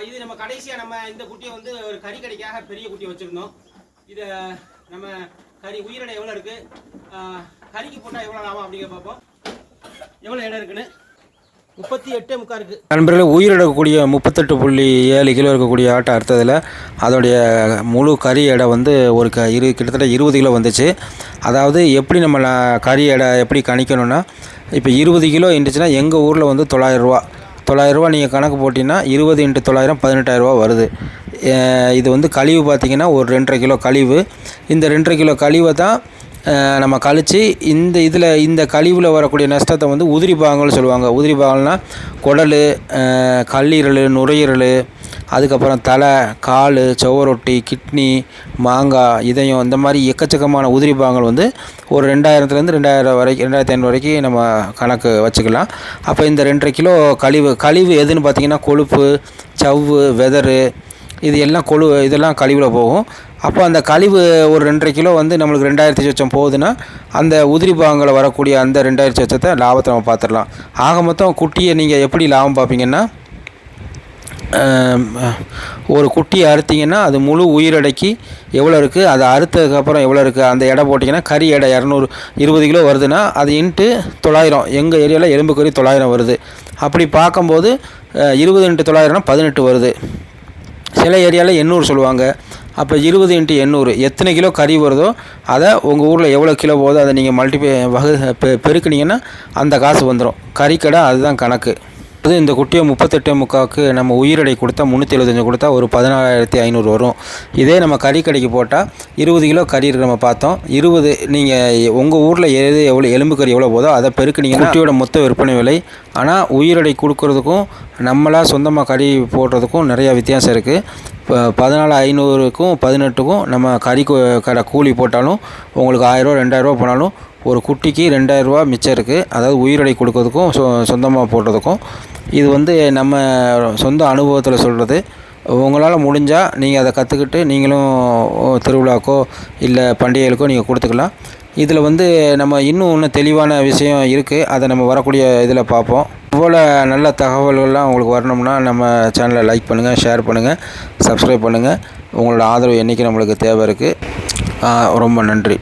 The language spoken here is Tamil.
இது நம்ம கடைசியாக நம்ம இந்த குட்டியை வந்து ஒரு கறி கடைக்காக பெரிய குட்டியை வச்சுருந்தோம். இதை நம்ம கறி உயிரிடை எவ்வளோ இருக்குது, கறிக்கு போட்டால் எவ்வளோ லாபம் அப்படிங்கிற பார்ப்போம். எவ்வளோ இடம் இருக்குன்னு 38.3 இருக்குது நண்பர்களே. உயிரிடக்கூடிய 38.7 கிலோ இருக்கக்கூடிய ஆட்டை அறுத்ததில் அதோடைய முழு கறி எடை வந்து ஒரு கிட்டத்தட்ட 20 கிலோ வந்துச்சு. அதாவது எப்படி நம்ம கறி எடை எப்படி கணிக்கணும்னா, இப்போ 20 கிலோ இருந்துச்சுன்னா எங்கள் ஊரில் வந்து 900 ரூபா நீங்கள் கணக்கு போட்டிங்கன்னா 20 × 900 18,000 ரூபா வருது. இது வந்து கழிவு பார்த்திங்கன்னா ஒரு 2.5 கிலோ கழிவு. இந்த 2.5 கிலோ கழிவை தான் நம்ம கழித்து இந்த கழிவில் வரக்கூடிய நஷ்டத்தை வந்து உதிரி பாகங்கள்னு சொல்லுவாங்க. உதிரி பாகங்கள்னால் குடல், கல்லீரல், நுரையீரல், அதுக்கப்புறம் தலை, கால், சுவரொட்டி, கிட்னி, மாங்காய், இதயம், இந்த மாதிரி எக்கச்சக்கமான உதிரி பாகங்கள் வந்து ஒரு 2000 வரைக்கும் 2500 வரைக்கும் நம்ம கணக்கு வச்சுக்கலாம். அப்போ இந்த 2.5 கிலோ கழிவு எதுன்னு பார்த்திங்கன்னா கொழுப்பு, சவ்வு, வெதரு, இதெல்லாம் கழிவில் போகும். அப்போ அந்த கழிவு ஒரு 2.5 கிலோ வந்து நம்மளுக்கு 2000 சொச்சம் போகுதுன்னா அந்த உதிரி பாகங்களை வரக்கூடிய அந்த 2000 சொச்சத்தை லாபத்தை நம்ம பார்த்துடலாம். ஆக மொத்தம் குட்டியை நீங்கள் எப்படி லாபம் பார்ப்பீங்கன்னா, ஒரு குட்டியை அறுத்திங்கன்னா அது முழு உயிரடைக்கு எவ்வளோ இருக்குது, அதை அறுத்ததுக்கப்புறம் எவ்வளோ இருக்குது அந்த எடை போட்டிங்கன்னா கறி எடை 20 கிலோ வருதுன்னா அது இன்ட்டு 900. எங்கள் ஏரியாவில் எலும்பு கறி 900 வருது. அப்படி பார்க்கும்போது 20 × 900 18 வருது. சில ஏரியாவில் 800 சொல்லுவாங்க. அப்போ 20 × 800 எத்தனை கிலோ கறி வருதோ அதை உங்கள் ஊரில் எவ்வளோ கிலோ போதோ அதை நீங்கள் பெருக்குனீங்கன்னா அந்த காசு வந்துடும். கறிக்கடை அதுதான் கணக்கு. அது இந்த குட்டியை 38.3க்கு நம்ம உயிரடை கொடுத்தா 375 கொடுத்தா ஒரு 14,500 வரும். இதே நம்ம கறி கடைக்கு போட்டால் 20 கிலோ கறி இருக்கு நம்ம பார்த்தோம். 20 நீங்கள் உங்கள் ஊரில் எவ்வளோ எலும்பு கறி எவ்வளோ போதோ அதை பெருக்குனீங்கன்னா குட்டியோட மொத்த விற்பனை விலை. ஆனால் உயிரடை கொடுக்கறதுக்கும் நம்மளாக சொந்தமாக கறி போடுறதுக்கும் நிறையா வித்தியாசம் இருக்குது. இப்போ 14,500க்கும் 18க்கும் நம்ம கறி கடை கூலி போட்டாலும் உங்களுக்கு 1000 ரூபா 2000 ரூபா போனாலும் ஒரு குட்டிக்கு 2000 ரூபா மிச்சம் இருக்குது. அதாவது உயிரடை கொடுக்கறதுக்கும் சொந்தமாக போடுறதுக்கும். இது வந்து நம்ம சொந்த அனுபவத்தில் சொல்கிறது. உங்களால் முடிஞ்சால் நீங்கள் அதை கற்றுக்கிட்டு நீங்களும் திருவிழாக்கோ இல்லை பண்டிகைகளுக்கோ நீங்கள் கொடுத்துக்கலாம். இதில் வந்து நம்ம இன்னும் தெளிவான விஷயம் இருக்குது. அதை நம்ம வரக்கூடிய இதில் பார்ப்போம். இதுபோல் நல்ல தகவல்கள்லாம் உங்களுக்கு வரணும்னா நம்ம சேனலை லைக் பண்ணுங்கள், ஷேர் பண்ணுங்கள், சப்ஸ்கிரைப் பண்ணுங்கள். உங்களோட ஆதரவு என்றைக்கு நம்மளுக்கு தேவை இருக்குது. ரொம்ப நன்றி.